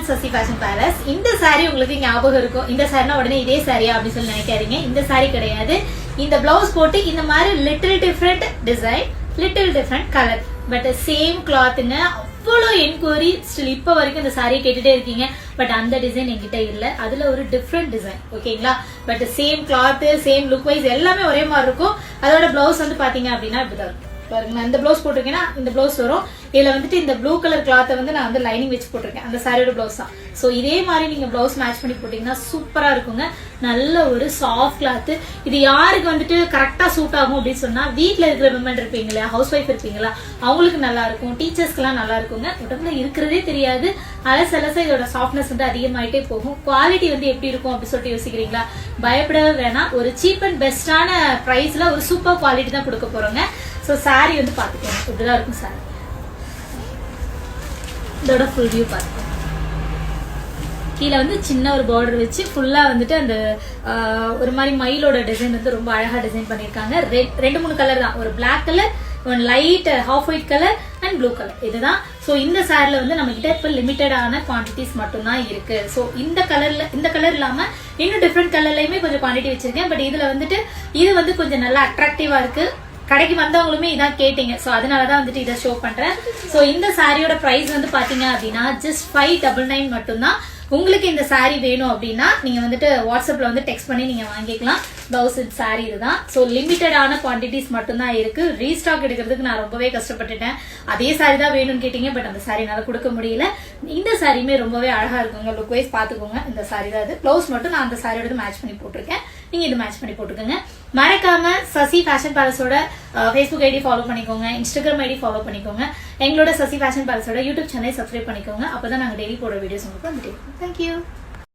everyone, Sasi Fashion Palace. இந்த saree உங்களுக்கு ஞாபகம் இருக்கும். இந்த சாரினா உடனே இதே சாரியா அப்படி சொல்லி நினைக்காதீங்க. இந்த saree கிடையாது. இந்த blouse போட்டு இந்த மாதிரி little different design, little different color, but same clothங்க. அவ்வளோ என்கொயரி ஸ்டில் இப்போ வரைக்கும் இந்த சாரியை கேட்டுட்டே இருக்கீங்க. பட் அந்த டிசைன் என்கிட்ட இல்லை. அதுல ஒரு டிஃப்ரெண்ட் டிசைன், ஓகேங்களா? But same cloth, same look wise எல்லாமே ஒரே மாதிரி இருக்கும். அதோட பிளவுஸ் வந்து பாத்தீங்க அப்படின்னா இப்படிதான் இருக்கும். பாருங்க, நான் இந்த பிளவுஸ் போட்டிருக்கேன்னா இந்த பிளவுஸ் வரும். இதுல வந்துட்டு இந்த ப்ளூ கலர் கிளாத்தை வந்து நான் வந்து லைனிங் வச்சு போட்டிருக்கேன். அந்த சாரியோட பிளவுஸ் தான். ஸோ இதே மாதிரி நீங்க பிளவுஸ் மேட்ச் பண்ணி போட்டீங்கன்னா சூப்பரா இருக்குங்க. நல்ல ஒரு சாஃப்ட் கிளாத். இது யாருக்கு வந்துட்டு கரெக்டா சூட் ஆகும் அப்படின்னு சொன்னா, வீட்டுல இருக்கிற விமன் இருப்பீங்களா, ஹவுஸ் ஒய்ஃப் இருப்பீங்களா, அவங்களுக்கு நல்லா இருக்கும். டீச்சர்ஸ்க்கு எல்லாம் நல்லா இருக்குங்க. உடம்புல இருக்கிறதே தெரியாது. அலசலச இதோட சாஃப்ட்னஸ் வந்து அதிகமாயிட்டே போகும். குவாலிட்டி வந்து எப்படி இருக்கும் அப்படின்னு சொல்லிட்டு யோசிக்கிறீங்களா? பயப்படவே வேணாம். ஒரு சீப் அண்ட் பெஸ்டான பிரைஸ்ல ஒரு சூப்பர் குவாலிட்டி தான் கொடுக்க போறோங்க. ஸோ சாரி வந்து பாத்துக்கோங்க, இப்படிதான் இருக்கும் சாரி. இதோட ஃபுல் வியூ பாத்துக்கோங்க. கீழே வந்து சின்ன ஒரு பார்டர் வச்சு ஃபுல்லா வந்துட்டு அந்த ஒரு மாதிரி மயிலோட டிசைன் வந்து ரொம்ப அழகா டிசைன் பண்ணிருக்காங்க. 2-3 கலர் தான். ஒரு black colour, one light half white colour and blue colour. இதுதான். ஸோ இந்த சாரில வந்து நம்ம கிட்ட இப்போ லிமிட்டடான குவான்டிட்டிஸ் மட்டும் தான் இருக்கு. ஸோ இந்த கலர் இல்லாம இன்னும் டிஃப்ரெண்ட் கலர்லயுமே கொஞ்சம் குவான்டிட்டி வச்சிருக்கேன். பட் இதுல வந்துட்டு இது வந்து கொஞ்சம் நல்லா அட்ராக்டிவா இருக்கு. கடைக்கு வந்தவங்களுமே இதான் கேட்டீங்க. ஸோ அதனாலதான் வந்துட்டு இதை ஷோ பண்றேன். ஸோ இந்த சாரியோட பிரைஸ் வந்து பாத்தீங்க அப்படின்னா ஜஸ்ட் 599 மட்டும்தான். உங்களுக்கு இந்த சாரி வேணும் அப்படின்னா நீங்க வந்துட்டு வாட்ஸ்அப்ல வந்து டெக்ஸ்ட் பண்ணி நீங்க வாங்கிக்கலாம். பிளவுஸ் சாரி இதுதான். ஸோ லிமிட்டடான குவான்டிட்டிஸ் மட்டும்தான் இருக்கு. ரீஸ்டாக் எடுக்கிறதுக்கு நான் ரொம்பவே கஷ்டப்பட்டுட்டேன். அதே சாரி தான் வேணும்னு கேட்டீங்க. பட் அந்த சாரி என்னால கொடுக்க முடியல. இந்த சாரியுமே ரொம்பவே அழகா இருக்குங்க. லுக் வைஸ் பாத்துக்கோங்க. இந்த சாரி தான் இது. பிளவுஸ் மட்டும் நான் அந்த சாரியோட மேட்ச் பண்ணி போட்டிருக்கேன். நீங்க இது மேட்ச் பண்ணி போட்டுக்கோங்க. மறக்காம சசி ஃபேஷன் பேலஸோட ஃபேஸ்புக் ஐடி ஃபாலோ பண்ணிக்கோங்க, இன்ஸ்டாகிராம் ஐடி ஃபாலோ பண்ணிக்கோங்க. எங்களோட சசி ஃபேஷன் பேலஸோட யூடியூப் சேனலை சப்ஸ்கிரைப் பண்ணிக்கோங்க. அப்பதான் நாங்க டெய்லி போடுற வீடியோஸ் உங்களுக்கு வந்துட்டு இருக்கும். தேங்க்யூ.